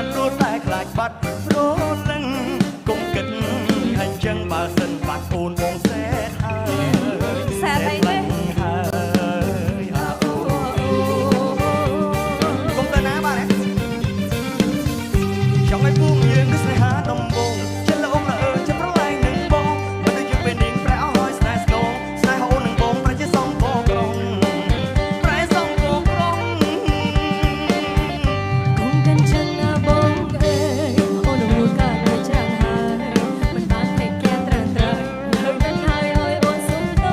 ច្រើនព្រោះតែខ្លាចបាត់រលឹងគុំគិតអញ្ចឹងបើសិនបាត់អូនបងសែតហើយសែតអីទេហើយអូគុំទៅណាបាទចង់ឲ្យពួកយើងគឺស្នេហាដំបងចិត្តល្អល្អចិត្តប្រឡែងនឹងបងមិនដូចយើងពេលនាងប្រែអស់ហើយស្នេហ៍ស្គងស្នេហ៍អូននឹងបងប្រែជាសងកក្រុងប្រែសងកក្រុងគុំកាន់chânបងអើយអូនមួយកាលចាំហើយមិនបានតែគេត្រាំត្រៃនៅនឹងហើយឲ្យអូនសុំត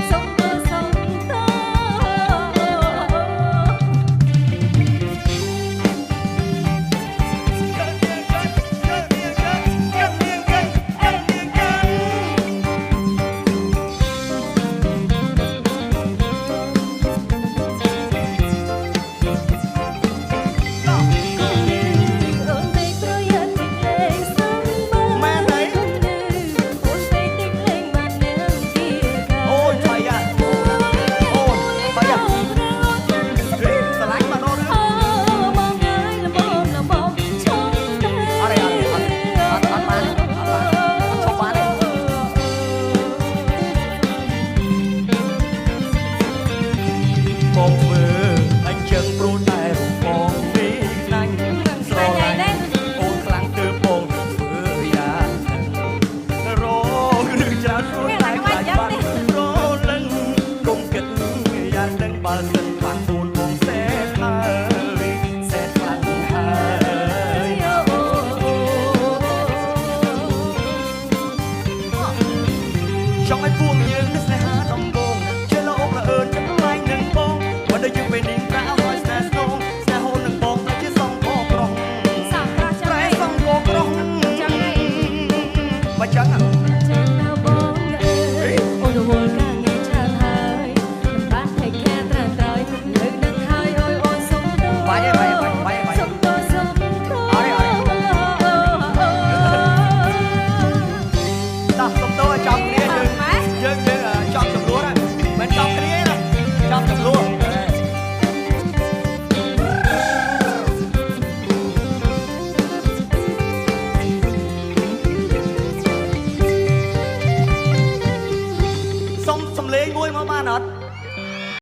សុំតសុំតបងធ្វើអញ្ចឹងព្រោះតែរូបបងនេះណាញ់ស្រឡាញ់អូនខ្លាំងទើបបងធ្វើយ៉ាងរឬច្រើនព្រោះតែខ្លាចបាត់រលឹងគុំគិតយ៉ាងនឹងបើសិនបាត់អូនបងសែតហើយសែតខ្លាំងហើយចង់ឲ្យពួកយើងនេះស្នេហាដំបងជាល្អប្រអើនចិត្តថ្លៃនឹងបងបើដូចយើងពេលនេះប្រាហើយស្នេហ៍ស្នងស្នេហ៍អូននឹងបងទៅជាសងកក្រុងសងក្រោះចាំប្រែសងកក្រុងចាំឯងបើចឹងចឹងបងអើយអូនវល់កាងចាំហើយមិនបានតែគេត្រាំត្រៃនៅនឹងហើយឲ្យអូនសុំតបាច់ហើយ